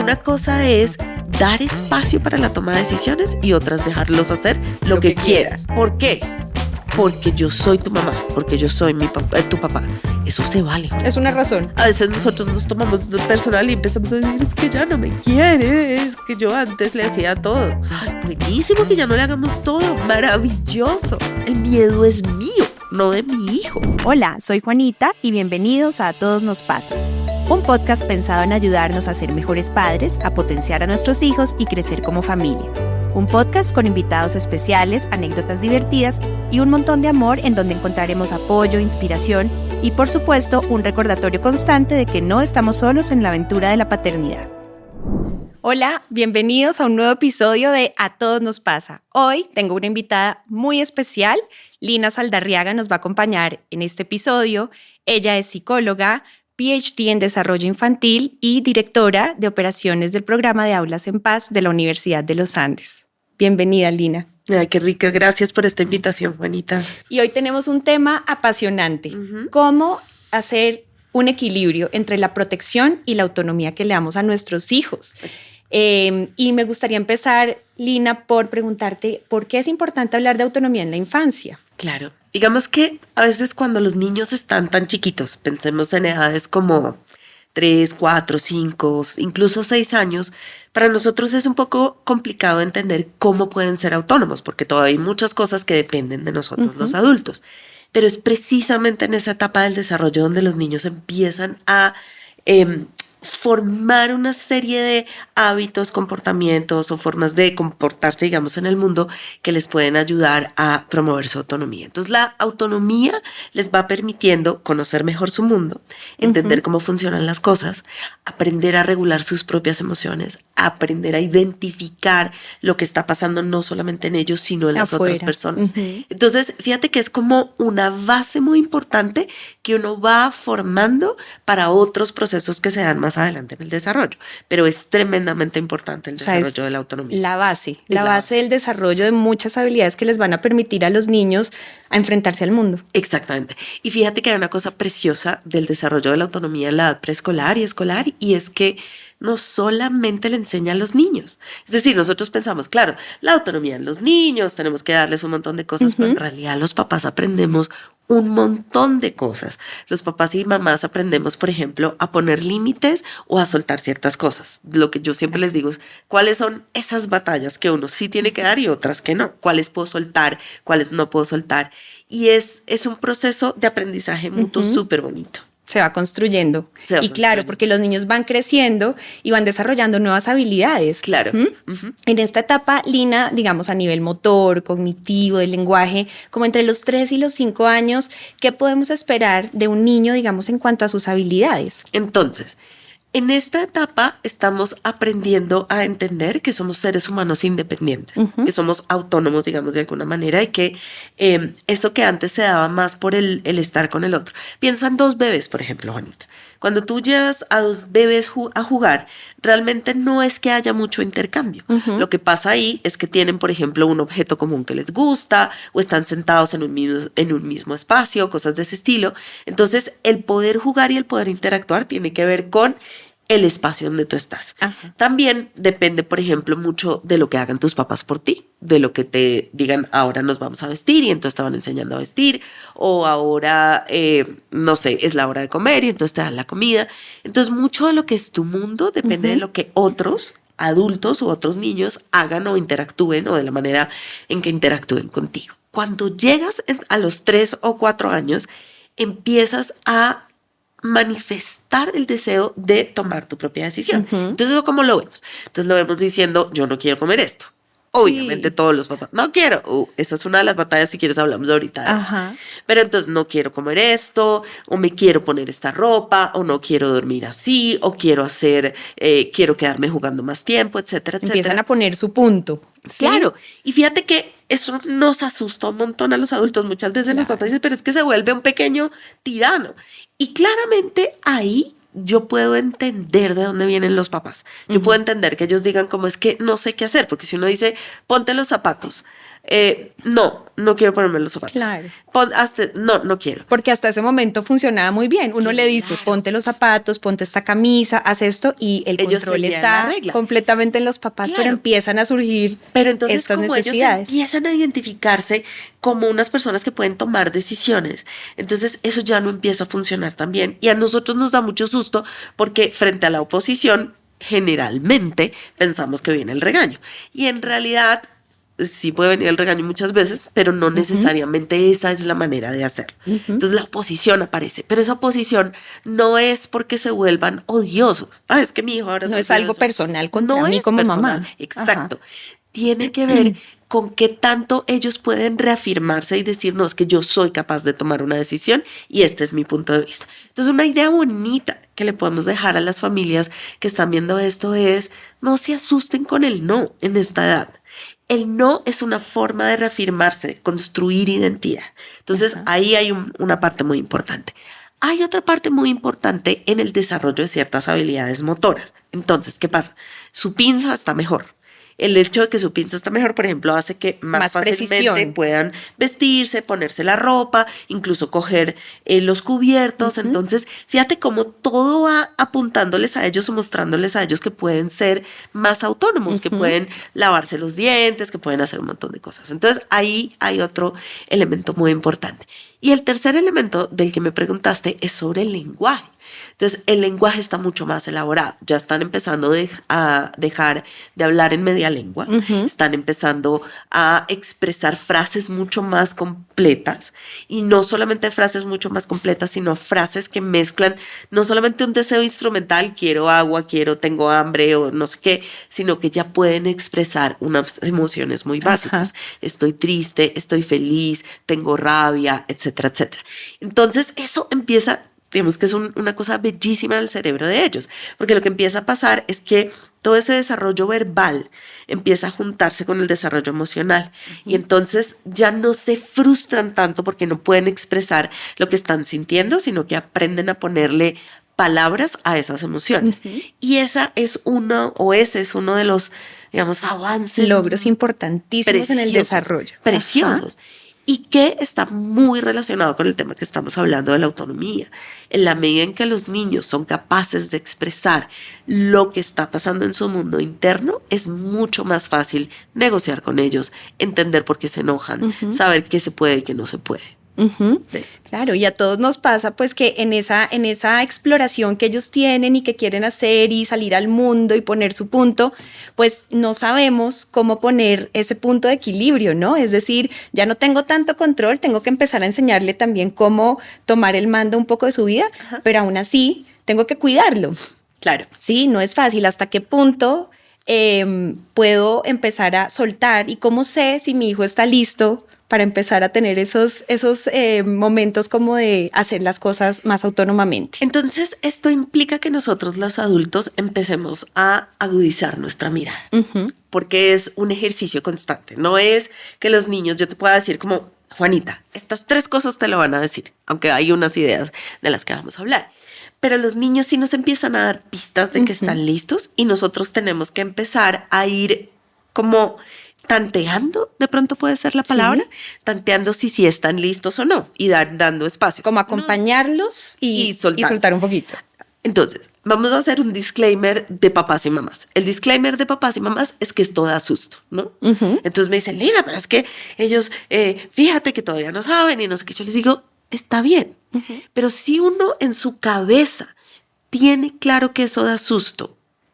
una cosa es dar espacio para la toma de decisiones y otras dejarlos hacer lo que quieran. ¿Por qué? Porque yo soy tu mamá, porque yo soy tu papá. Eso se vale. Es una razón. A veces nosotros nos tomamos personal y empezamos a decir, es que ya no me quiere, es que yo antes le hacía todo. Ay, buenísimo que ya no le hagamos todo, maravilloso. El miedo es mío, no de mi hijo. Hola, soy Juanita y bienvenidos a A Todos Nos Pasa, un podcast pensado en ayudarnos a ser mejores padres, a potenciar a nuestros hijos y crecer como familia. Un podcast con invitados especiales, anécdotas divertidas y un montón de amor en donde encontraremos apoyo, inspiración y, por supuesto, un recordatorio constante de que no estamos solos en la aventura de la paternidad. Hola, bienvenidos a un nuevo episodio de A Todos Nos Pasa. Hoy tengo una invitada muy especial. Lina Saldarriaga nos va a acompañar en este episodio. Ella es psicóloga, PhD en Desarrollo Infantil y directora de operaciones del programa de Aulas en Paz de la Universidad de los Andes. Bienvenida, Lina. Ay, qué rica. Gracias por esta invitación, Juanita. Y hoy tenemos un tema apasionante. ¿Cómo hacer un equilibrio entre la protección y la autonomía que le damos a nuestros hijos? Y me gustaría empezar, Lina, por preguntarte ¿por qué es importante hablar de autonomía en la infancia? Claro. Digamos que a veces cuando los niños están tan chiquitos, pensemos en edades como 3, 4, 5, incluso 6 años, para nosotros es un poco complicado entender cómo pueden ser autónomos, porque todavía hay muchas cosas que dependen de nosotros los adultos. Pero es precisamente en esa etapa del desarrollo donde los niños empiezan a formar una serie de hábitos, comportamientos o formas de comportarse, digamos, en el mundo que les pueden ayudar a promover su autonomía. Entonces, la autonomía les va permitiendo conocer mejor su mundo, entender cómo funcionan las cosas, aprender a regular sus propias emociones, aprender a identificar lo que está pasando no solamente en ellos, sino en las otras personas. Entonces, fíjate que es como una base muy importante que uno va formando para otros procesos que se dan más adelante en el desarrollo, pero es tremendamente importante el desarrollo de la autonomía. La base del desarrollo de muchas habilidades que les van a permitir a los niños a enfrentarse al mundo. Exactamente. Y fíjate que hay una cosa preciosa del desarrollo de la autonomía en la edad preescolar y escolar, y es que no solamente le enseña a los niños. Es decir, nosotros pensamos, claro, la autonomía en los niños, tenemos que darles un montón de cosas, pero en realidad los papás aprendemos un montón de cosas. Los papás y mamás aprendemos, por ejemplo, a poner límites o a soltar ciertas cosas. Lo que yo siempre les digo es, ¿cuáles son esas batallas que uno sí tiene que dar y otras que no? ¿Cuáles puedo soltar? ¿Cuáles no puedo soltar? Y es un proceso de aprendizaje mutuo súper bonito. Se va construyendo. Claro, porque los niños van creciendo y van desarrollando nuevas habilidades. Claro. En esta etapa, Lina, digamos a nivel motor, cognitivo, del lenguaje, como entre los 3 y los 5 años, ¿qué podemos esperar de un niño, digamos, en cuanto a sus habilidades? Entonces, en esta etapa estamos aprendiendo a entender que somos seres humanos independientes, que somos autónomos, digamos, de alguna manera, y que eso que antes se daba más por el estar con el otro. Piensa en 2 bebés, por ejemplo, Juanita. Cuando tú llevas a 2 bebés a jugar, realmente no es que haya mucho intercambio. Lo que pasa ahí es que tienen, por ejemplo, un objeto común que les gusta o están sentados en un mismo espacio, cosas de ese estilo. Entonces, el poder jugar y el poder interactuar tiene que ver con el espacio donde tú estás. También depende, por ejemplo, mucho de lo que hagan tus papás por ti, de lo que te digan, ahora nos vamos a vestir y entonces te van enseñando a vestir, o ahora, no sé, es la hora de comer y entonces te dan la comida. Entonces, mucho de lo que es tu mundo depende de lo que otros adultos u otros niños hagan o interactúen o de la manera en que interactúen contigo. Cuando llegas a los 3 o 4 años, empiezas a manifestar el deseo de tomar tu propia decisión. Entonces, ¿eso cómo lo vemos? Entonces lo vemos diciendo, yo no quiero comer esto. Obviamente todos los papás, no quiero. Esa es una de las batallas, si quieres hablamos ahorita de eso. Pero entonces no quiero comer esto, o me quiero poner esta ropa, o no quiero dormir así, o quiero quedarme jugando más tiempo, etcétera, etcétera. Empiezan a poner su punto. ¿Sí? Claro. Y fíjate que eso nos asusta un montón a los adultos. Muchas veces los papás dicen, pero es que se vuelve un pequeño tirano. Y claramente ahí yo puedo entender de dónde vienen los papás. Yo puedo entender que ellos digan como es que no sé qué hacer, porque si uno dice, ponte los zapatos, no quiero ponerme los zapatos. Claro. No quiero. Porque hasta ese momento funcionaba muy bien. Uno le dice, Claro. ponte los zapatos, ponte esta camisa, haz esto, y el Ellos control seguían la está regla. completamente en los papás, pero Claro. empiezan a surgir Pero entonces estas como necesidades. ellos empiezan a identificarse como unas personas que pueden tomar decisiones, entonces eso ya no empieza a funcionar tan bien. Y a nosotros nos da mucho susto porque frente a la oposición, generalmente pensamos que viene el regaño. Y en realidad sí puede venir el regaño muchas veces, pero no necesariamente esa es la manera de hacerlo. Entonces la oposición aparece, pero esa oposición no es porque se vuelvan odiosos. Es que mi hijo ahora No se es volvió algo odioso. personal contra mí es como personal, mamá. Exacto. Tiene que ver con qué tanto ellos pueden reafirmarse y decir, no, es que yo soy capaz de tomar una decisión y este es mi punto de vista. Entonces, una idea bonita que le podemos dejar a las familias que están viendo esto es, no se asusten con el no en esta edad. El no es una forma de reafirmarse, de construir identidad. Entonces, ahí hay una parte muy importante. Hay otra parte muy importante en el desarrollo de ciertas habilidades motoras. Entonces, ¿qué pasa? Su pinza está mejor. El hecho de que su pinza está mejor, por ejemplo, hace que más fácilmente precisión. puedan vestirse, ponerse la ropa, incluso coger los cubiertos. Entonces, fíjate cómo todo va apuntándoles a ellos o mostrándoles a ellos que pueden ser más autónomos, que pueden lavarse los dientes, que pueden hacer un montón de cosas. Entonces, ahí hay otro elemento muy importante. Y el tercer elemento del que me preguntaste es sobre el lenguaje. Entonces, el lenguaje está mucho más elaborado. Ya están empezando a dejar de hablar en media lengua. Están empezando a expresar frases mucho más completas. Y no solamente frases mucho más completas, sino frases que mezclan no solamente un deseo instrumental, quiero agua, tengo hambre o no sé qué, sino que ya pueden expresar unas emociones muy básicas. Estoy triste, estoy feliz, tengo rabia, etcétera, etcétera. Entonces, eso empieza... Digamos que es una cosa bellísima del cerebro de ellos, porque lo que empieza a pasar es que todo ese desarrollo verbal empieza a juntarse con el desarrollo emocional y entonces ya no se frustran tanto porque no pueden expresar lo que están sintiendo, sino que aprenden a ponerle palabras a esas emociones. Y ese es uno de los, digamos, avances. Logros importantísimos en el desarrollo. Preciosos. Y que está muy relacionado con el tema que estamos hablando de la autonomía. En la medida en que los niños son capaces de expresar lo que está pasando en su mundo interno, es mucho más fácil negociar con ellos, entender por qué se enojan, saber qué se puede y qué no se puede. Claro, y a todos nos pasa pues que en esa exploración que ellos tienen y que quieren hacer y salir al mundo y poner su punto, pues no sabemos cómo poner ese punto de equilibrio, ¿no? Es decir, ya no tengo tanto control, tengo que empezar a enseñarle también cómo tomar el mando un poco de su vida, pero aún así tengo que cuidarlo. Claro. Sí, no es fácil. ¿Hasta qué punto puedo empezar a soltar? ¿Y cómo sé si mi hijo está listo para empezar a tener esos momentos como de hacer las cosas más autónomamente? Entonces, esto implica que nosotros los adultos empecemos a agudizar nuestra mirada, porque es un ejercicio constante. No es que los niños, yo te pueda decir como, Juanita, estas 3 cosas te lo van a decir, aunque hay unas ideas de las que vamos a hablar. Pero los niños sí nos empiezan a dar pistas de que están listos y nosotros tenemos que empezar a ir como tanteando, de pronto puede ser la palabra, tanteando si están listos o no y dando espacios. Como acompañarlos y soltar un poquito. Entonces, vamos a hacer un disclaimer de papás y mamás. El disclaimer de papás y mamás es que esto da susto, ¿no? Entonces me dicen, Lina, pero es que ellos, fíjate que todavía no saben y no sé qué. Yo les digo, está bien, pero si uno en su cabeza tiene claro que eso da susto,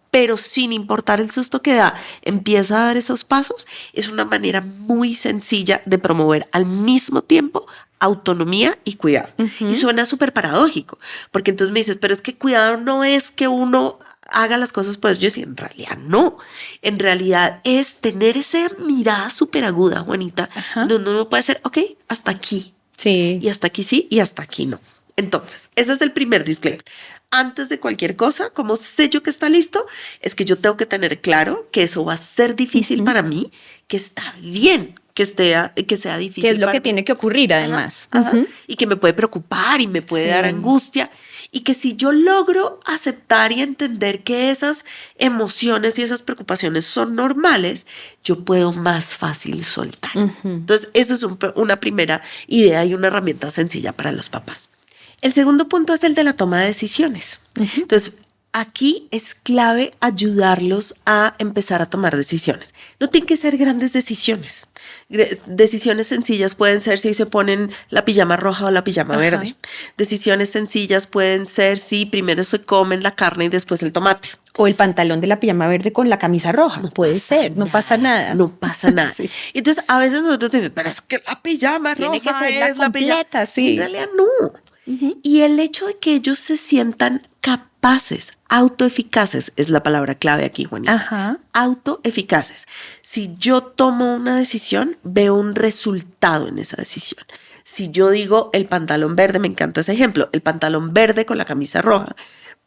pero sin importar el susto que da, empieza a dar esos pasos, es una manera muy sencilla de promover al mismo tiempo autonomía y cuidado. Y suena súper paradójico, porque entonces me dices, pero es que cuidado no es que uno haga las cosas por eso. Yo decía, en realidad no. En realidad es tener esa mirada súper aguda, Juanita, donde uno puede decir, ok, hasta aquí. Sí. Y hasta aquí sí, y hasta aquí no. Entonces, ese es el primer disclaimer. Antes de cualquier cosa, como sé yo que está listo, es que yo tengo que tener claro que eso va a ser difícil para mí, que está bien que sea difícil. Que es lo que tiene que ocurrir además. Y que me puede preocupar y me puede dar angustia Y que si yo logro aceptar y entender que esas emociones y esas preocupaciones son normales, yo puedo más fácil soltar. Entonces, eso es una primera idea y una herramienta sencilla para los papás. El segundo punto es el de la toma de decisiones. Entonces, aquí es clave ayudarlos a empezar a tomar decisiones. No tienen que ser grandes decisiones. Decisiones sencillas pueden ser si se ponen la pijama roja o la pijama verde. Decisiones sencillas pueden ser si primero se comen la carne y después el tomate. O el pantalón de la pijama verde con la camisa roja. Puede ser, no pasa nada. No pasa nada. Sí. Entonces, a veces nosotros decimos, pero es que la pijama Tiene roja que ser es la completa, pijama. sí. En realidad no. Y el hecho de que ellos se sientan capaces, autoeficaces, es la palabra clave aquí, Juanita. Autoeficaces. Si yo tomo una decisión, veo un resultado en esa decisión. Si yo digo el pantalón verde, me encanta ese ejemplo, el pantalón verde con la camisa roja,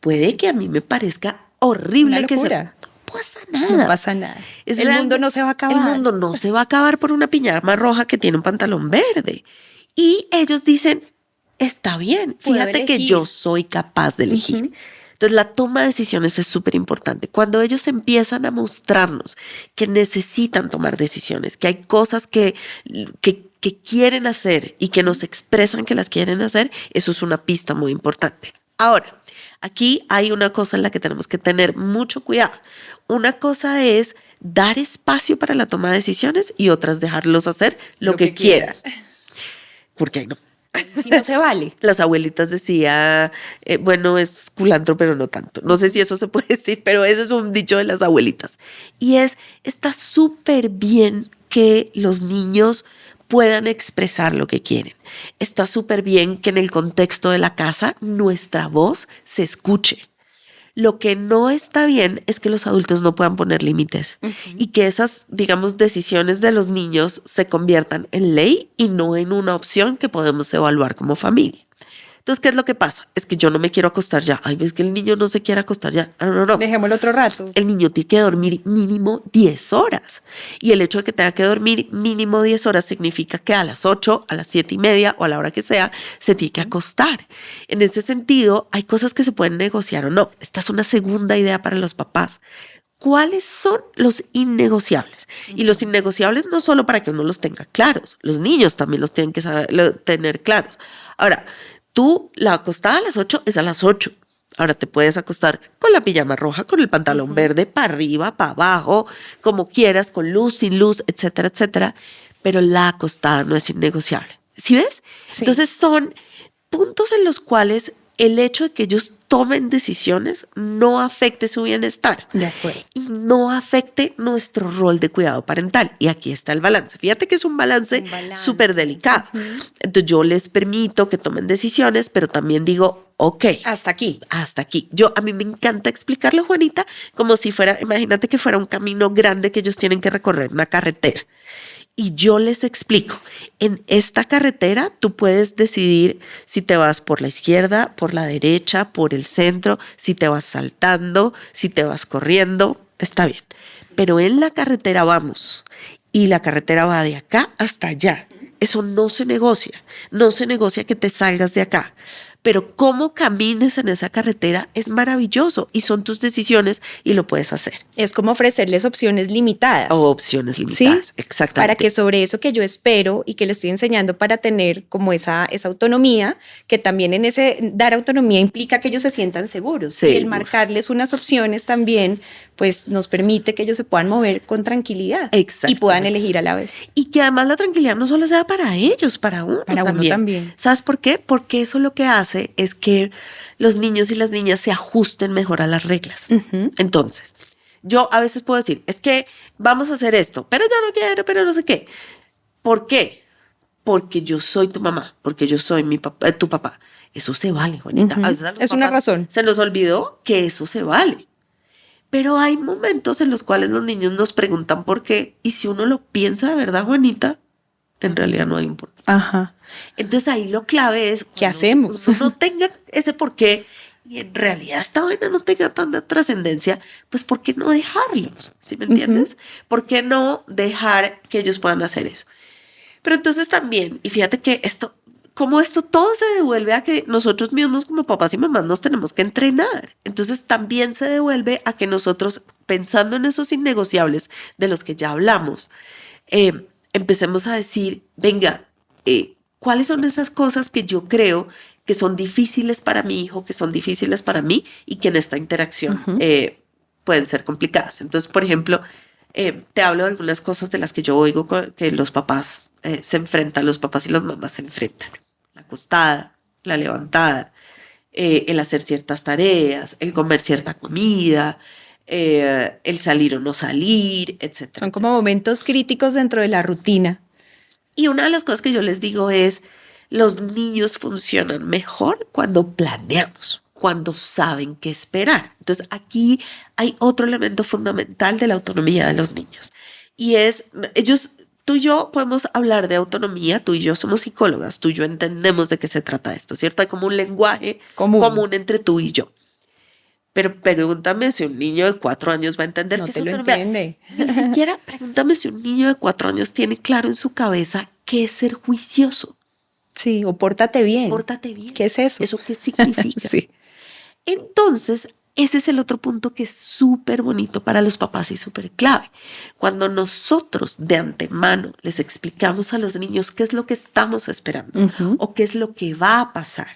puede que a mí me parezca horrible que sea. No pasa nada. No pasa nada. El mundo no se va a acabar. El mundo no se va a acabar por una pijama roja que tiene un pantalón verde. Y ellos dicen, está bien, fíjate que yo soy capaz de elegir. Entonces, la toma de decisiones es súper importante. Cuando ellos empiezan a mostrarnos que necesitan tomar decisiones, que hay cosas que quieren hacer y que nos expresan que las quieren hacer, eso es una pista muy importante. Ahora, aquí hay una cosa en la que tenemos que tener mucho cuidado. Una cosa es dar espacio para la toma de decisiones y otras dejarlos hacer lo que quieran. Porque ahí no. Si no se vale. Las abuelitas decían, bueno, es culantro, pero no tanto. No sé si eso se puede decir, pero ese es un dicho de las abuelitas. Y está súper bien que los niños puedan expresar lo que quieren. Está súper bien que en el contexto de la casa nuestra voz se escuche. Lo que no está bien es que los adultos no puedan poner límites y que esas, digamos, decisiones de los niños se conviertan en ley y no en una opción que podemos evaluar como familia. Entonces, ¿qué es lo que pasa? Es que yo no me quiero acostar ya. Ay, ves que el niño no se quiere acostar ya. No. Dejémoslo otro rato. El niño tiene que dormir mínimo 10 horas. Y el hecho de que tenga que dormir mínimo 10 horas significa que a las 8, a las 7:30 o a la hora que sea, se tiene que acostar. En ese sentido, hay cosas que se pueden negociar o no. Esta es una segunda idea para los papás. ¿Cuáles son los innegociables? Y los innegociables no solo para que uno los tenga claros, los niños también los tienen que tener claros. Ahora, tú, la acostada a las 8 es a las 8. Ahora te puedes acostar con la pijama roja, con el pantalón verde, para arriba, para abajo, como quieras, con luz, sin luz, etcétera, etcétera. Pero la acostada no es innegociable. ¿Sí ves? Sí. Entonces son puntos en los cuales el hecho de que ellos tomen decisiones no afecte su bienestar. De acuerdo. Y no afecte nuestro rol de cuidado parental. Y aquí está el balance. Fíjate que es un balance súper delicado. Entonces yo les permito que tomen decisiones, pero también digo, ok. Hasta aquí. Hasta aquí. A mí me encanta explicarlo, Juanita, como si fuera, imagínate que fuera un camino grande que ellos tienen que recorrer, una carretera. Y yo les explico, en esta carretera tú puedes decidir si te vas por la izquierda, por la derecha, por el centro, si te vas saltando, si te vas corriendo, está bien. Pero en la carretera vamos y la carretera va de acá hasta allá. Eso no se negocia que te salgas de acá. Pero cómo camines en esa carretera es maravilloso y son tus decisiones y lo puedes hacer. Es como ofrecerles opciones limitadas. O opciones limitadas, ¿sí? Exactamente. Para que sobre eso que yo espero y que le estoy enseñando para tener como esa autonomía, que también en ese dar autonomía implica que ellos se sientan seguros. Sí. Y el marcarles unas opciones también, pues nos permite que ellos se puedan mover con tranquilidad. Y puedan elegir a la vez. Y que además la tranquilidad no solo sea para ellos, para uno también. ¿Sabes por qué? Porque eso lo que hace es que los niños y las niñas se ajusten mejor a las reglas. Entonces, yo a veces puedo decir, es que vamos a hacer esto, pero yo no quiero, pero no sé qué. ¿Por qué? Porque yo soy tu mamá, porque yo soy tu papá. Eso se vale, Juanita. A veces a los es una razón. Se nos olvidó que eso se vale. Pero hay momentos en los cuales los niños nos preguntan por qué, y si uno lo piensa de verdad, Juanita, en realidad no hay un por qué. Ajá. Entonces ahí lo clave es ¿qué hacemos? Uno no tenga ese por qué y en realidad esta vaina no tenga tanta trascendencia, pues ¿por qué no dejarlos? ¿Sí me entiendes? ¿Por qué no dejar que ellos puedan hacer eso? Pero entonces también, y fíjate que esto cómo esto todo se devuelve a que nosotros mismos como papás y mamás nos tenemos que entrenar. Entonces también se devuelve a que nosotros, pensando en esos innegociables de los que ya hablamos, empecemos a decir, venga, ¿cuáles son esas cosas que yo creo que son difíciles para mi hijo, que son difíciles para mí y que en esta interacción pueden ser complicadas? Entonces, por ejemplo, te hablo de algunas cosas de las que yo oigo que los papás se enfrentan, los papás y las mamás se enfrentan. La acostada, la levantada, el hacer ciertas tareas, el comer cierta comida, el salir o no salir, etcétera. Son como momentos críticos dentro de la rutina. Y una de las cosas que yo les digo es, los niños funcionan mejor cuando planeamos, cuando saben qué esperar. Entonces aquí hay otro elemento fundamental de la autonomía de los niños. Y es, tú y yo podemos hablar de autonomía, tú y yo somos psicólogas, tú y yo entendemos de qué se trata esto, ¿cierto? Hay como un lenguaje común entre tú y yo. Pero pregúntame si un niño de 4 años va a entender No qué te es lo autonomía. entiende. Ni siquiera pregúntame si un niño de 4 años tiene claro en su cabeza qué es ser juicioso. Sí, o pórtate bien. Pórtate bien. ¿Qué es eso? ¿Eso qué significa? Sí. Entonces, ese es el otro punto que es súper bonito para los papás y súper clave. Cuando nosotros de antemano les explicamos a los niños qué es lo que estamos esperando o qué es lo que va a pasar,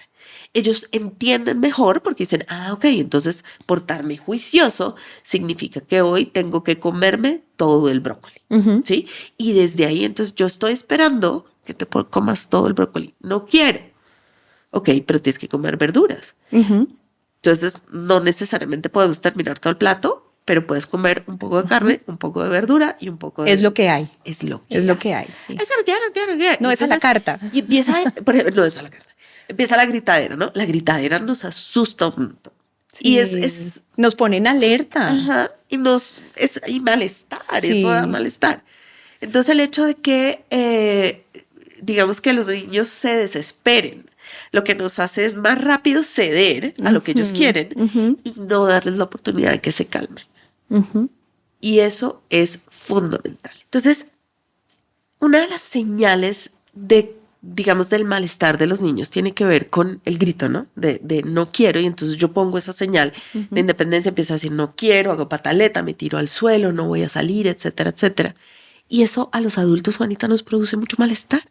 ellos entienden mejor porque dicen, ok, entonces portarme juicioso significa que hoy tengo que comerme todo el brócoli, ¿sí? Y desde ahí, entonces yo estoy esperando que te comas todo el brócoli. No quiero. Ok, pero tienes que comer verduras. Entonces, no necesariamente podemos terminar todo el plato, pero puedes comer un poco de carne, un poco de verdura y un poco de... Es lo que hay. Es lo que Es hay. lo que hay, sí. Es lo que hay. No, esa es la carta. Y empieza, por ejemplo, no, esa es la carta. Empieza la gritadera, ¿no? La gritadera nos asusta un montón. Sí. Y nos ponen alerta. Ajá. Y malestar, Sí. eso da malestar. Entonces, el hecho de que, digamos que los niños se desesperen, lo que nos hace es más rápido ceder a lo que ellos quieren y no darles la oportunidad de que se calmen. Y eso es fundamental. Entonces, una de las señales digamos, del malestar de los niños tiene que ver con el grito, ¿no? De no quiero, y entonces yo pongo esa señal de independencia, empiezo a decir no quiero, hago pataleta, me tiro al suelo, no voy a salir, etcétera, etcétera. Y eso a los adultos, Juanita, nos produce mucho malestar,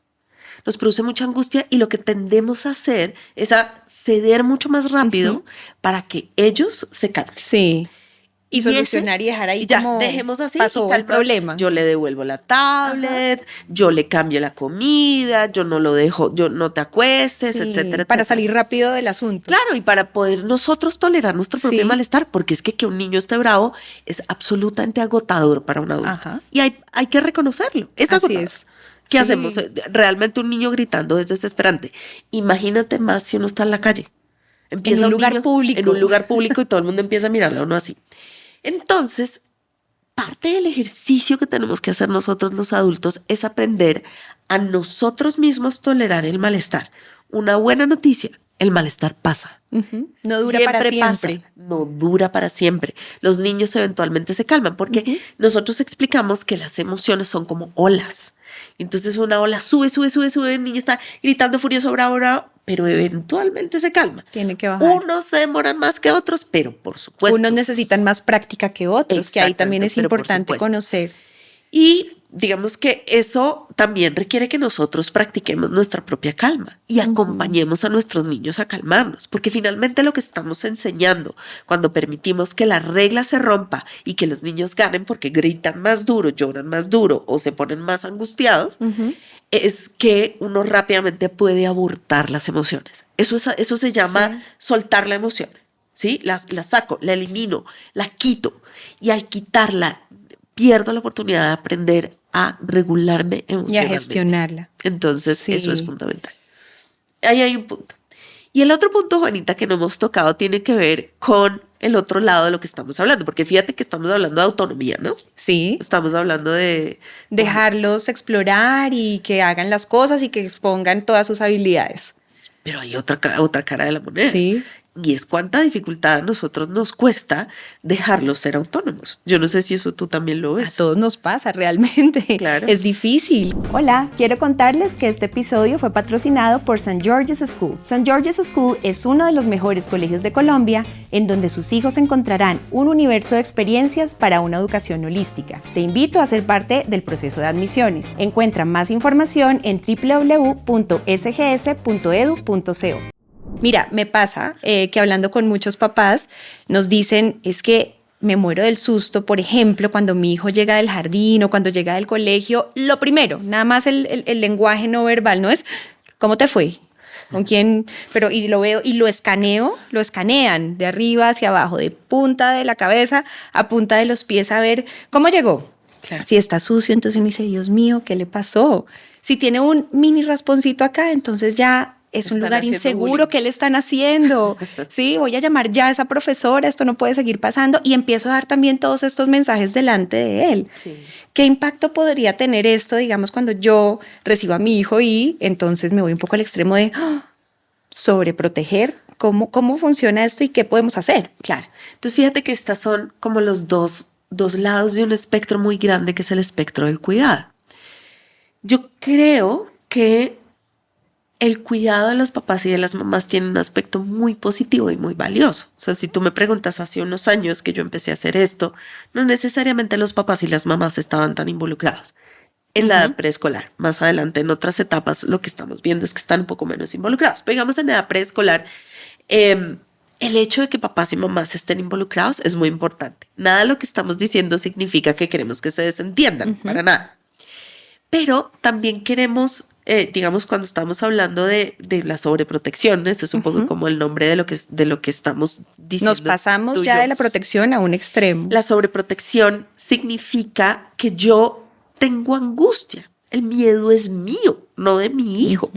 nos produce mucha angustia, y lo que tendemos a hacer es a ceder mucho más rápido para que ellos se calmen. Sí. Y solucionar y dejar ahí ya, como dejemos así pasó el problema. Yo le devuelvo la tablet, yo le cambio la comida, yo no lo dejo, yo no te acuestes, Sí, etcétera, para etcétera. salir rápido del asunto. Claro, y para poder nosotros tolerar nuestro propio malestar, porque es que un niño esté bravo es absolutamente agotador para un adulto. Y hay que reconocerlo, es agotador. Así es. ¿Qué hacemos? Realmente un niño gritando es desesperante. Imagínate más si uno está en la calle. Empieza en un lugar público. En un lugar público y todo el mundo empieza a mirarlo a uno así. Entonces, parte del ejercicio que tenemos que hacer nosotros los adultos es aprender a nosotros mismos tolerar el malestar. Una buena noticia, el malestar pasa. No dura para siempre. Pasa, no dura para siempre. Los niños eventualmente se calman porque nosotros explicamos que las emociones son como olas. Entonces una ola sube, el niño está gritando furioso, bravo, pero eventualmente se calma. Tiene que bajar. Unos se demoran más que otros, pero por supuesto. Unos necesitan más práctica que otros, que ahí también es importante conocer. Y digamos que eso también requiere que nosotros practiquemos nuestra propia calma y acompañemos a nuestros niños a calmarnos, porque finalmente lo que estamos enseñando cuando permitimos que la regla se rompa y que los niños ganen porque gritan más duro, lloran más duro o se ponen más angustiados, es que uno rápidamente puede abortar las emociones. Eso se llama soltar la emoción, ¿sí? La saco, la elimino, la quito, y al quitarla pierdo la oportunidad de aprender a regularme emocionalmente. Y a gestionarla. Entonces, eso es fundamental. Ahí hay un punto. Y el otro punto, Juanita, que no hemos tocado tiene que ver con el otro lado de lo que estamos hablando, porque fíjate que estamos hablando de autonomía, ¿no? Sí. Estamos hablando de dejarlos explorar y que hagan las cosas y que expongan todas sus habilidades. Pero hay otra cara de la moneda, Y es cuánta dificultad a nosotros nos cuesta dejarlos ser autónomos. Yo no sé si eso tú también lo ves. A todos nos pasa realmente. Claro. Es difícil. Hola, quiero contarles que este episodio fue patrocinado por St. George's School. St. George's School es uno de los mejores colegios de Colombia en donde sus hijos encontrarán un universo de experiencias para una educación holística. Te invito a ser parte del proceso de admisiones. Encuentra más información en www.sgs.edu.co. Mira, me pasa que hablando con muchos papás nos dicen, es que me muero del susto, por ejemplo, cuando mi hijo llega del jardín o cuando llega del colegio, lo primero, nada más el lenguaje no verbal, ¿no es? ¿Cómo te fue? ¿Con quién? Pero y lo veo y lo escanean de arriba hacia abajo, de punta de la cabeza a punta de los pies a ver cómo llegó. Claro. Si está sucio, entonces uno dice, Dios mío, ¿qué le pasó? Si tiene un mini rasponcito acá, entonces ya es un lugar inseguro. ¿Qué le están haciendo? Sí, voy a llamar ya a esa profesora, esto no puede seguir pasando. Y empiezo a dar también todos estos mensajes delante de él. Sí. ¿Qué impacto podría tener esto, digamos, cuando yo recibo a mi hijo y entonces me voy un poco al extremo de sobreproteger? ¿Cómo funciona esto y qué podemos hacer? Claro. Entonces fíjate que estas son como los dos lados de un espectro muy grande que es el espectro del cuidado. Yo creo que el cuidado de los papás y de las mamás tiene un aspecto muy positivo y muy valioso. O sea, si tú me preguntas hace unos años que yo empecé a hacer esto, no necesariamente los papás y las mamás estaban tan involucrados en la edad preescolar. Más adelante, en otras etapas, lo que estamos viendo es que están un poco menos involucrados. Pero digamos, en edad preescolar, el hecho de que papás y mamás estén involucrados es muy importante. Nada de lo que estamos diciendo significa que queremos que se desentiendan, para nada. Pero también queremos, digamos, cuando estamos hablando de la sobreprotección, ese es un poco como el nombre de lo que estamos diciendo. Nos pasamos ya de la protección a un extremo. La sobreprotección significa que yo tengo angustia. El miedo es mío, no de mi hijo.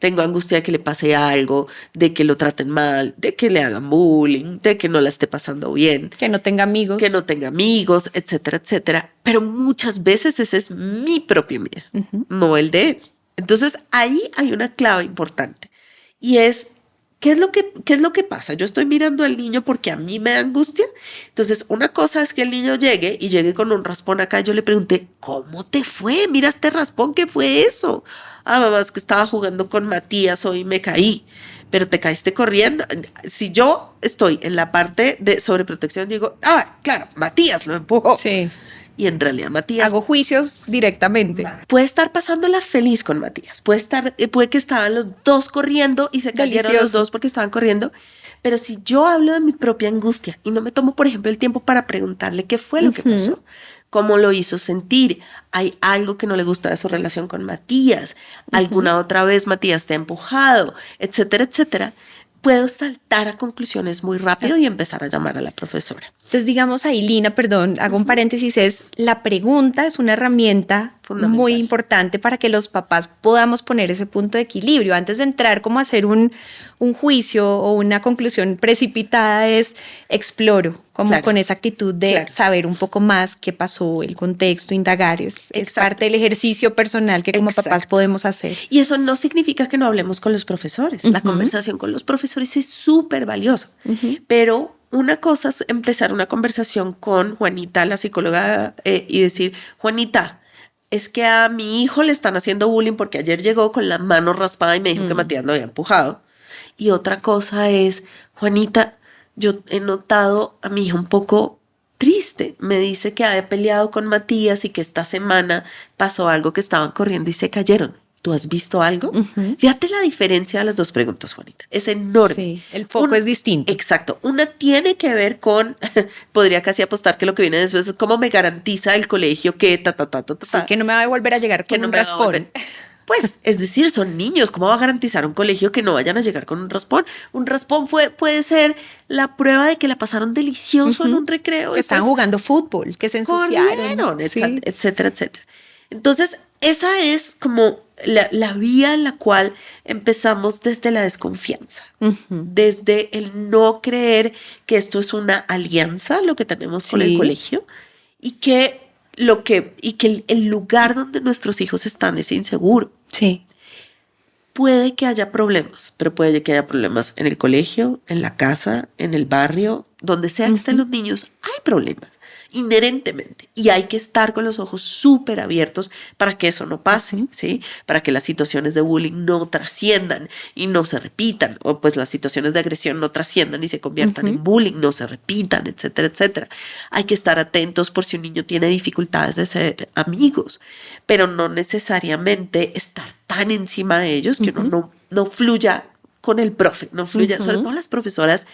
Tengo angustia de que le pase algo, de que lo traten mal, de que le hagan bullying, de que no la esté pasando bien. Que no tenga amigos. Que no tenga amigos, etcétera, etcétera. Pero muchas veces ese es mi propio miedo, no el de él. Entonces ahí hay una clave importante y es, ¿qué es lo que pasa? Yo estoy mirando al niño porque a mí me da angustia. Entonces una cosa es que el niño llegue con un raspón acá. Yo le pregunté, ¿cómo te fue? Mira este raspón, ¿qué fue eso? Ah, mamá, es que estaba jugando con Matías hoy y me caí. Pero te caíste corriendo. Si yo estoy en la parte de sobreprotección, digo, claro, Matías lo empujó. Sí. Y en realidad Matías... Hago juicios directamente. Puede estar pasándola feliz con Matías. Puede que estaban los dos corriendo y se cayeron los dos porque estaban corriendo. Pero si yo hablo de mi propia angustia y no me tomo, por ejemplo, el tiempo para preguntarle qué fue lo que pasó, cómo lo hizo sentir, hay algo que no le gusta de su relación con Matías, alguna otra vez Matías te ha empujado, etcétera, etcétera, puedo saltar a conclusiones muy rápido y empezar a llamar a la profesora. Entonces, digamos ahí, Lina, perdón, hago un paréntesis, la pregunta es una herramienta muy importante para que los papás podamos poner ese punto de equilibrio. Antes de entrar como a hacer un juicio o una conclusión precipitada, es exploro, como con esa actitud de saber un poco más qué pasó, el contexto, indagar, es parte del ejercicio personal que como papás podemos hacer. Y eso no significa que no hablemos con los profesores. La conversación con los profesores es súper valiosa, pero una cosa es empezar una conversación con Juanita, la psicóloga, y decir, Juanita, es que a mi hijo le están haciendo bullying porque ayer llegó con la mano raspada y me dijo que Matías lo había empujado. Y otra cosa es, Juanita, yo he notado a mi hija un poco triste. Me dice que ha peleado con Matías y que esta semana pasó algo, que estaban corriendo y se cayeron. ¿Tú has visto algo? Fíjate la diferencia de las dos preguntas, Juanita. Es enorme. Sí, el foco es distinto. Exacto. Una tiene que ver con, podría casi apostar que lo que viene después es cómo me garantiza el colegio que Sí, que no me va a volver a llegar con un raspón. Pues, es decir, son niños. ¿Cómo va a garantizar un colegio que no vayan a llegar con un raspón? Un raspón puede ser la prueba de que la pasaron delicioso en un recreo. Que están jugando fútbol, que se ensuciaron. Etcétera, etcétera. Entonces, esa es como la vía en la cual empezamos desde la desconfianza, desde el no creer que esto es una alianza, lo que tenemos con el colegio, y que el lugar donde nuestros hijos están es inseguro. Sí. puede que haya problemas, pero puede que haya problemas en el colegio, en la casa, en el barrio, donde sea que estén los niños, hay problemas inherentemente y hay que estar con los ojos súper abiertos para que eso no pase, ¿sí? Para que las situaciones de bullying no trasciendan y no se repitan, o pues las situaciones de agresión no trasciendan y se conviertan en bullying, no se repitan, etcétera, etcétera. Hay que estar atentos por si un niño tiene dificultades de ser amigos, pero no necesariamente estar tan encima de ellos que uno no fluya con el profe, no fluya, sobre todo las profesoras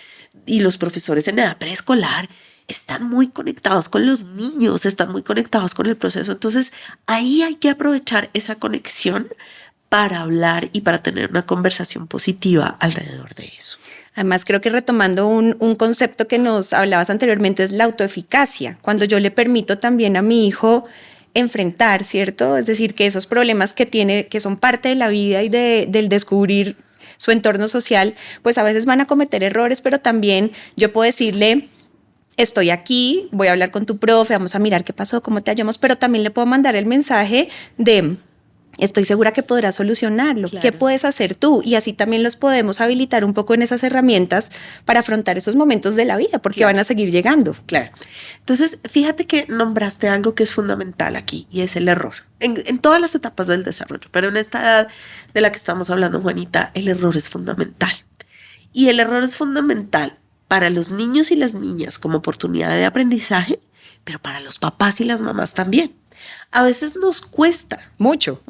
y los profesores en edad preescolar están muy conectados con los niños, están muy conectados con el proceso. Entonces, ahí hay que aprovechar esa conexión para hablar y para tener una conversación positiva alrededor de eso. Además, creo que retomando un concepto que nos hablabas anteriormente es la autoeficacia. Cuando yo le permito también a mi hijo enfrentar, ¿cierto? Es decir, que esos problemas que tiene, que son parte de la vida y del descubrir su entorno social, pues a veces van a cometer errores, pero también yo puedo decirle, estoy aquí, voy a hablar con tu profe, vamos a mirar qué pasó, cómo te hallamos, pero también le puedo mandar el mensaje de estoy segura que podrás solucionarlo, claro. ¿Qué puedes hacer tú? Y así también los podemos habilitar un poco en esas herramientas para afrontar esos momentos de la vida, porque claro. Van a seguir llegando. Claro. Entonces, fíjate que nombraste algo que es fundamental aquí, y es el error. En todas las etapas del desarrollo, pero en esta edad de la que estamos hablando, Juanita, el error es fundamental. Y el error es fundamental para los niños y las niñas como oportunidad de aprendizaje, pero para los papás y las mamás también. A veces nos cuesta mucho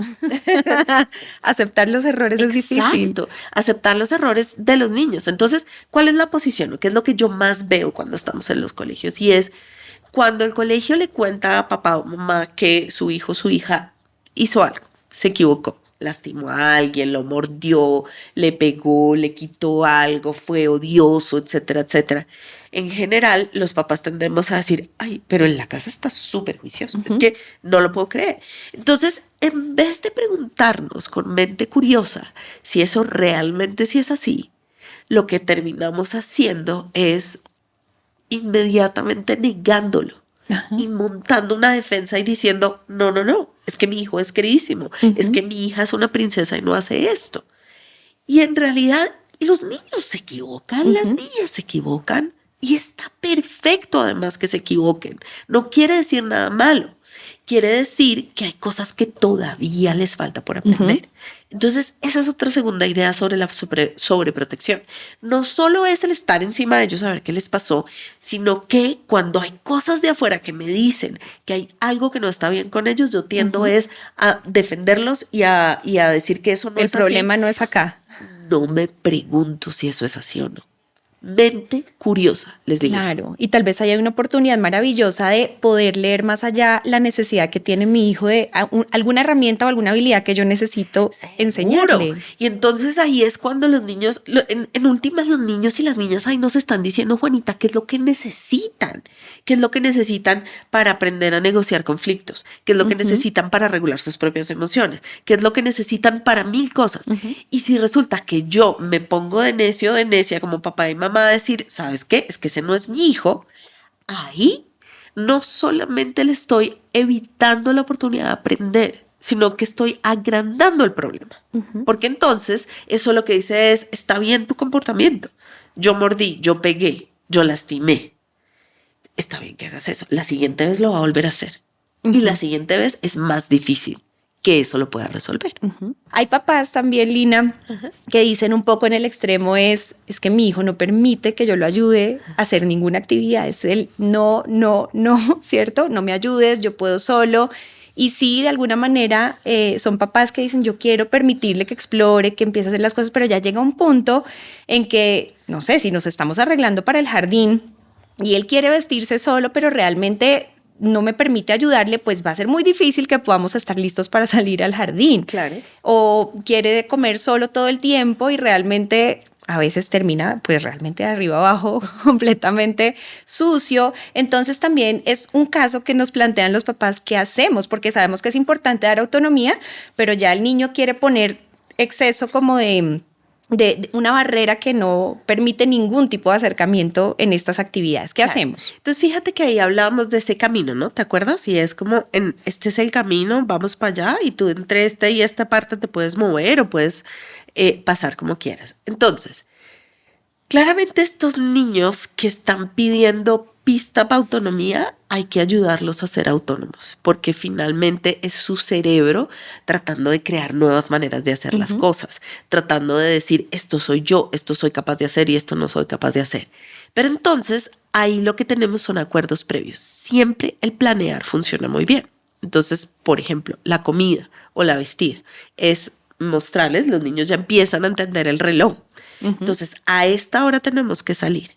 aceptar los errores. Exacto, es difícil. Exacto, aceptar los errores de los niños. Entonces, ¿cuál es la posición? ¿Qué es lo que yo más veo cuando estamos en los colegios? Y es cuando el colegio le cuenta a papá o mamá que su hijo o su hija hizo algo, se equivocó, lastimó a alguien, lo mordió, le pegó, le quitó algo, fue odioso, etcétera, etcétera. En general, los papás tendemos a decir, ay, pero en la casa está súper juicioso. Es que no lo puedo creer. Entonces, en vez de preguntarnos con mente curiosa si eso realmente sí es así, lo que terminamos haciendo es inmediatamente negándolo y montando una defensa y diciendo, no, es que mi hijo es queridísimo, es que mi hija es una princesa y no hace esto. Y en realidad, los niños se equivocan, las niñas se equivocan. Y está perfecto además que se equivoquen. No quiere decir nada malo. Quiere decir que hay cosas que todavía les falta por aprender. Entonces, esa es otra segunda idea sobre la sobreprotección. No solo es el estar encima de ellos a ver qué les pasó, sino que cuando hay cosas de afuera que me dicen que hay algo que no está bien con ellos, yo tiendo es a defenderlos y a decir que eso no es así. El problema no es acá. No me pregunto si eso es así o no. Mente curiosa, les digo. Claro, y tal vez haya una oportunidad maravillosa de poder leer más allá la necesidad que tiene mi hijo de alguna herramienta o alguna habilidad que yo necesito enseñarle. Y entonces ahí es cuando los niños, en últimas los niños y las niñas ahí nos están diciendo, Juanita, ¿qué es lo que necesitan? ¿Qué es lo que necesitan para aprender a negociar conflictos? ¿Qué es lo que necesitan para regular sus propias emociones? ¿Qué es lo que necesitan para 1000 cosas? Y si resulta que yo me pongo de necio, de necia como papá y mamá, a decir, ¿sabes qué? Es que ese no es mi hijo. Ahí no solamente le estoy evitando la oportunidad de aprender, sino que estoy agrandando el problema. Porque entonces eso lo que dice es, está bien tu comportamiento. Yo mordí, yo pegué, yo lastimé. Está bien que hagas eso. La siguiente vez lo va a volver a hacer. Y la siguiente vez es más difícil que eso lo pueda resolver. Hay papás también, Lina, que dicen un poco en el extremo es que mi hijo no permite que yo lo ayude a hacer ninguna actividad. Es el no, ¿cierto? No me ayudes, yo puedo solo. Y sí, de alguna manera son papás que dicen yo quiero permitirle que explore, que empiece a hacer las cosas, pero ya llega un punto en que, no sé, si nos estamos arreglando para el jardín y él quiere vestirse solo, pero realmente no me permite ayudarle, pues va a ser muy difícil que podamos estar listos para salir al jardín. Claro. O quiere comer solo todo el tiempo y realmente a veces termina pues realmente de arriba abajo completamente sucio. Entonces también es un caso que nos plantean los papás, ¿qué hacemos? Porque sabemos que es importante dar autonomía, pero ya el niño quiere poner exceso como de de una barrera que no permite ningún tipo de acercamiento en estas actividades. ¿Qué hacemos? Entonces, fíjate que ahí hablábamos de ese camino, ¿no? ¿Te acuerdas? Y es como, este es el camino, vamos para allá y tú entre esta y esta parte te puedes mover o puedes pasar como quieras. Entonces, claramente estos niños que están pidiendo pista para autonomía, hay que ayudarlos a ser autónomos, porque finalmente es su cerebro tratando de crear nuevas maneras de hacer las cosas, tratando de decir, esto soy yo, esto soy capaz de hacer y esto no soy capaz de hacer. Pero entonces, ahí lo que tenemos son acuerdos previos. Siempre el planear funciona muy bien. Entonces, por ejemplo, la comida o la vestida es mostrarles, los niños ya empiezan a entender el reloj. Entonces, a esta hora tenemos que salir.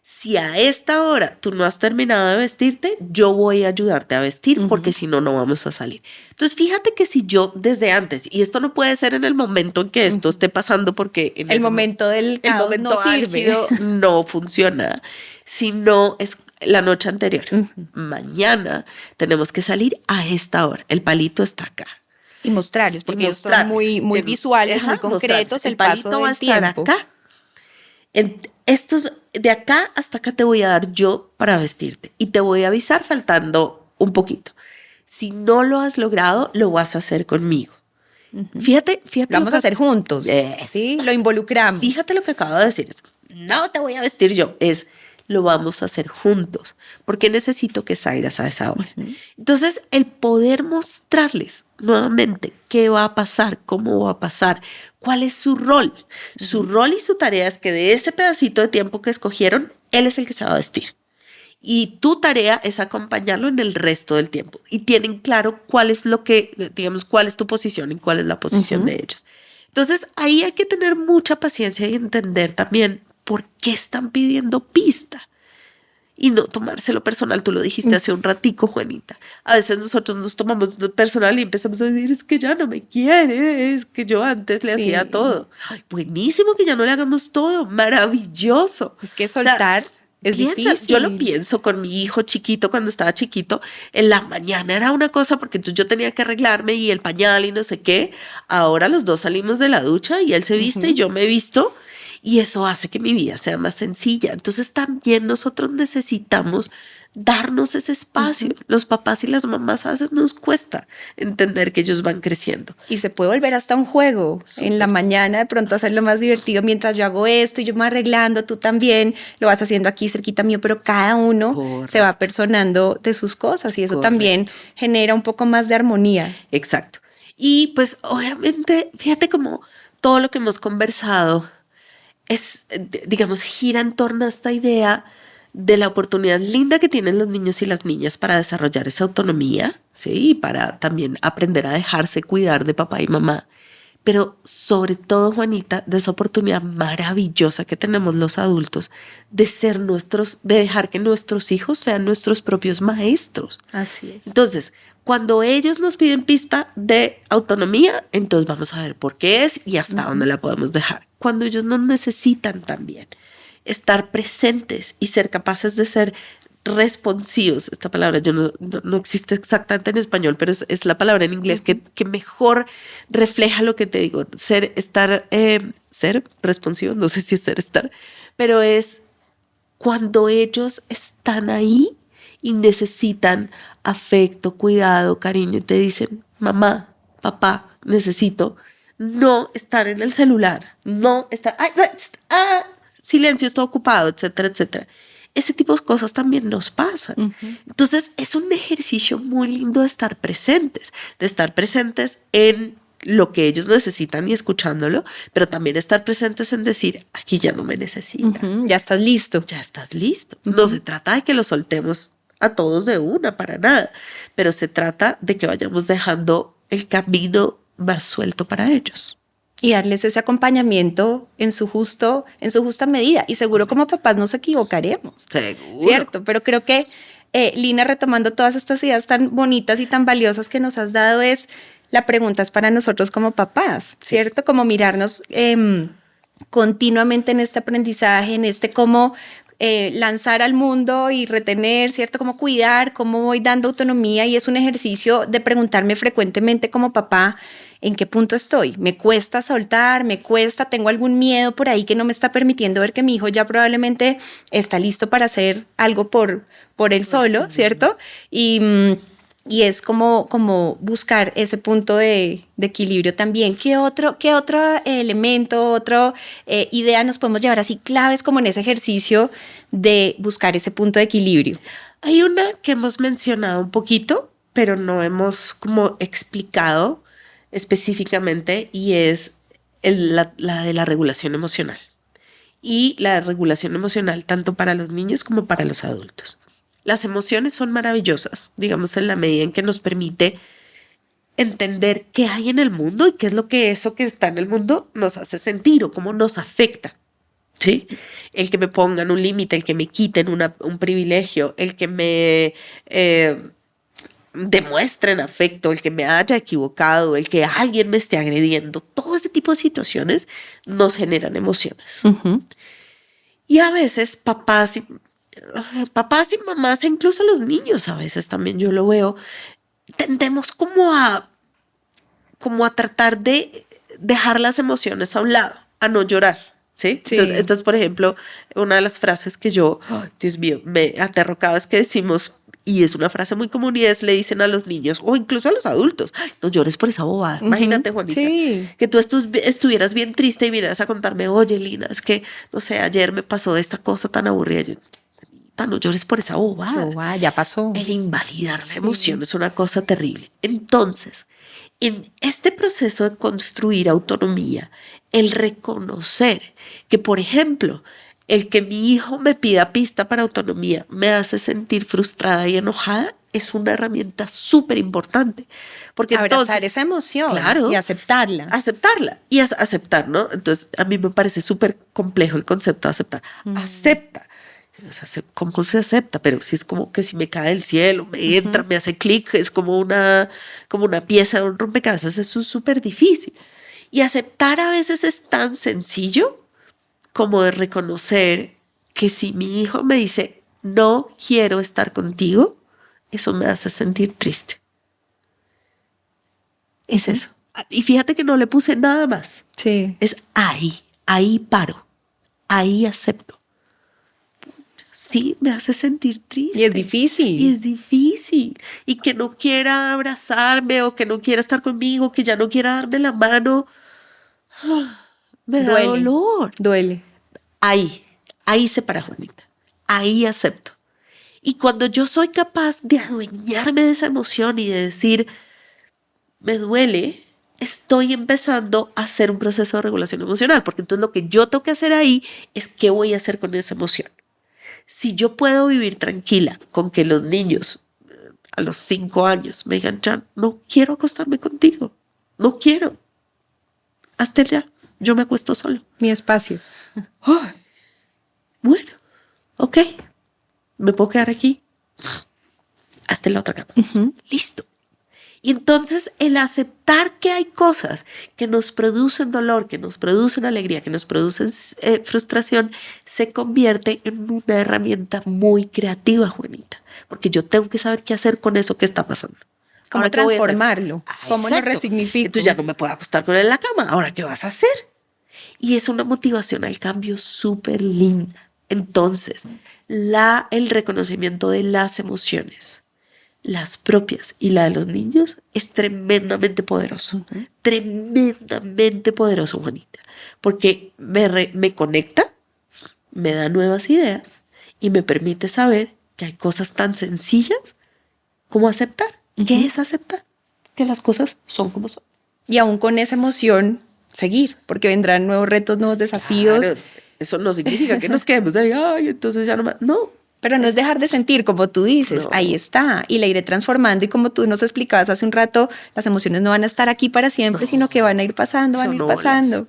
Si a esta hora tú no has terminado de vestirte, yo voy a ayudarte a vestir porque si no, no vamos a salir. Entonces, fíjate que si yo desde antes, y esto no puede ser en el momento en que esto esté pasando porque en el momento del caos momento no sirve. No funciona, sino es la noche anterior. Mañana tenemos que salir a esta hora. El palito está acá. Y mostrarles, porque ellos son muy visuales, muy concretos, el paso palito va a del estar tiempo. acá. Estos de acá hasta acá te voy a dar yo para vestirte y te voy a avisar faltando un poquito. Si no lo has logrado, lo vas a hacer conmigo. Fíjate. Lo vamos a hacer juntos. Sí, lo involucramos. Fíjate lo que acabo de decir. No te voy a vestir yo. Lo vamos a hacer juntos, porque necesito que salgas a esa hora. Entonces, el poder mostrarles nuevamente qué va a pasar, cómo va a pasar, cuál es su rol. Su rol y su tarea es que de ese pedacito de tiempo que escogieron, él es el que se va a vestir. Y tu tarea es acompañarlo en el resto del tiempo. Y tienen claro cuál es cuál es tu posición y cuál es la posición de ellos. Entonces, ahí hay que tener mucha paciencia y entender también por qué están pidiendo pista. Y no tomárselo personal, tú lo dijiste hace un ratico, Juanita. A veces nosotros nos tomamos personal y empezamos a decir, es que ya no me quiere, es que yo antes le hacía todo. Ay, buenísimo que ya no le hagamos todo, maravilloso. Es que soltar es difícil. Yo lo pienso con mi hijo chiquito, cuando estaba chiquito, en la mañana era una cosa porque entonces yo tenía que arreglarme y el pañal y no sé qué. Ahora los dos salimos de la ducha y él se viste y yo me visto. Y eso hace que mi vida sea más sencilla. Entonces también nosotros necesitamos darnos ese espacio. Los papás y las mamás a veces nos cuesta entender que ellos van creciendo. Y se puede volver hasta un juego. En la mañana de pronto hacerlo más divertido mientras yo hago esto y yo me arreglando, tú también lo vas haciendo aquí cerquita mío, pero cada uno se va personando de sus cosas y eso también genera un poco más de armonía. Exacto. Y pues obviamente, fíjate como todo lo que hemos conversado gira en torno a esta idea de la oportunidad linda que tienen los niños y las niñas para desarrollar esa autonomía, ¿sí? Y para también aprender a dejarse cuidar de papá y mamá. Pero sobre todo, Juanita, de esa oportunidad maravillosa que tenemos los adultos de dejar que nuestros hijos sean nuestros propios maestros. Así es. Entonces, cuando ellos nos piden pista de autonomía, entonces vamos a ver por qué es y hasta dónde la podemos dejar. Cuando ellos nos necesitan también, estar presentes y ser capaces de ser responsivos. Esta palabra no existe exactamente en español, pero es la palabra en inglés que mejor refleja lo que te digo. Ser responsivo, no sé si es estar, pero es cuando ellos están ahí y necesitan afecto, cuidado, cariño, y te dicen, mamá, papá, necesito no estar en el celular, no estar, silencio, estoy ocupado, etcétera, etcétera. Ese tipo de cosas también nos pasan. Entonces, es un ejercicio muy lindo de estar presentes en lo que ellos necesitan y escuchándolo, pero también estar presentes en decir, aquí ya no me necesitan. Ya estás listo. Ya estás listo. No se trata de que lo soltemos a todos de una, para nada, pero se trata de que vayamos dejando el camino más suelto para ellos. Y darles ese acompañamiento en su justa medida. Y seguro como papás nos equivocaremos. Seguro. ¿Cierto? Pero creo que, Lina, retomando todas estas ideas tan bonitas y tan valiosas que nos has dado, la pregunta es para nosotros como papás, ¿cierto? Como mirarnos continuamente en este aprendizaje, en cómo lanzar al mundo y retener, ¿cierto? Cómo cuidar, cómo voy dando autonomía. Y es un ejercicio de preguntarme frecuentemente como papá, ¿en qué punto estoy? ¿Me cuesta soltar? ¿Me cuesta? ¿Tengo algún miedo por ahí que no me está permitiendo ver que mi hijo ya probablemente está listo para hacer algo por él solo, sí, ¿cierto? Y es como buscar ese punto de equilibrio también. ¿Qué otro elemento, otra idea nos podemos llevar así claves como en ese ejercicio de buscar ese punto de equilibrio? Hay una que hemos mencionado un poquito, pero no hemos como explicado específicamente, y es la de la regulación emocional. Y la regulación emocional tanto para los niños como para los adultos. Las emociones son maravillosas, digamos, en la medida en que nos permite entender qué hay en el mundo y qué es lo que eso que está en el mundo nos hace sentir o cómo nos afecta, ¿sí? El que me pongan un límite, el que me quiten un privilegio, el que me demuestren afecto, el que me haya equivocado, el que alguien me esté agrediendo, todo ese tipo de situaciones nos generan emociones. Uh-huh. Y a veces papás y mamás, incluso los niños, a veces también yo lo veo, tendemos como a tratar de dejar las emociones a un lado, a no llorar, ¿sí? Sí. Entonces, esta es, por ejemplo, una de las frases que yo, Dios mío, me aterro cada vez que decimos, y es una frase muy común, y es, le dicen a los niños, o incluso a los adultos, no llores por esa bobada. Uh-huh. Imagínate, Juanita, sí, que tú estuvieras bien triste y vinieras a contarme, oye, Lina, es que, no sé, ayer me pasó esta cosa tan aburrida. Yo, no llores por esa bobada. Ya pasó. El invalidar la emoción es una cosa terrible. Entonces, en este proceso de construir autonomía, el reconocer que, por ejemplo, el que mi hijo me pida pista para autonomía me hace sentir frustrada y enojada es una herramienta súper importante. Porque abrazar entonces, esa emoción, claro, y aceptarla. Aceptarla y aceptar, ¿no? Entonces, a mí me parece súper complejo el concepto de aceptar. Acepta. O sea, ¿cómo se acepta? Pero si es como que si me cae del cielo, me entra, me hace clic, es como una pieza de un rompecabezas, eso es súper difícil. Y aceptar a veces es tan sencillo como de reconocer que si mi hijo me dice, no quiero estar contigo, eso me hace sentir triste. Es eso. Y fíjate que no le puse nada más. Sí. Es ahí paro, ahí acepto. Sí, me hace sentir triste. Y es difícil. Y que no quiera abrazarme o que no quiera estar conmigo, que ya no quiera darme la mano, me da dolor. Duele. Ahí se para, Juanita. Ahí acepto. Y cuando yo soy capaz de adueñarme de esa emoción y de decir, me duele, estoy empezando a hacer un proceso de regulación emocional. Porque entonces lo que yo tengo que hacer ahí es qué voy a hacer con esa emoción. Si yo puedo vivir tranquila con que los niños a los 5 años me digan, ya no quiero acostarme contigo, no quiero, hasta ya, yo me acuesto solo. Mi espacio. Oh, bueno, ok, me puedo quedar aquí, hasta la otra cama. Uh-huh. Listo. Y entonces el aceptar que hay cosas que nos producen dolor, que nos producen alegría, que nos producen frustración, se convierte en una herramienta muy creativa, Juanita. Porque yo tengo que saber qué hacer con eso que está pasando. ¿Cómo transformarlo? ¿Cómo lo resignifico? Entonces ya no me puedo acostar con él en la cama. ¿Ahora qué vas a hacer? Y es una motivación al cambio súper linda. Entonces, el reconocimiento de las emociones, las propias y la de los niños, es tremendamente poderoso. Uh-huh. Tremendamente poderoso, Juanita. Porque me conecta, me da nuevas ideas y me permite saber que hay cosas tan sencillas como aceptar. Uh-huh. ¿Qué es aceptar? Que las cosas son como son. Y aún con esa emoción, seguir, porque vendrán nuevos retos, nuevos desafíos. Claro, eso no significa que nos quedemos ahí, ay, entonces ya no más. No. Pero no es dejar de sentir, como tú dices, no. Ahí está, y la iré transformando, y como tú nos explicabas hace un rato, las emociones no van a estar aquí para siempre, sino que van a ir pasando, van a ir pasando.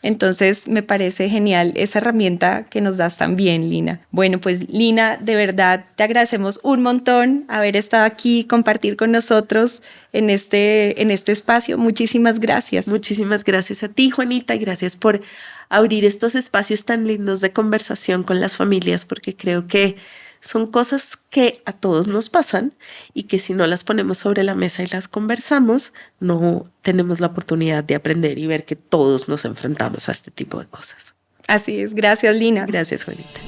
Entonces me parece genial esa herramienta que nos das también, Lina. Bueno, pues Lina, de verdad te agradecemos un montón haber estado aquí, compartir con nosotros en este espacio. Muchísimas gracias. Muchísimas gracias a ti, Juanita, y gracias por abrir estos espacios tan lindos de conversación con las familias, porque creo que son cosas que a todos nos pasan y que si no las ponemos sobre la mesa y las conversamos, no tenemos la oportunidad de aprender y ver que todos nos enfrentamos a este tipo de cosas. Así es. Gracias, Lina. Gracias, Juanita.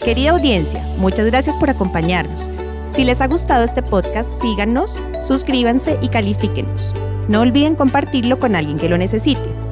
Querida audiencia, muchas gracias por acompañarnos. Si les ha gustado este podcast, síganos, suscríbanse y califíquenos. No olviden compartirlo con alguien que lo necesite.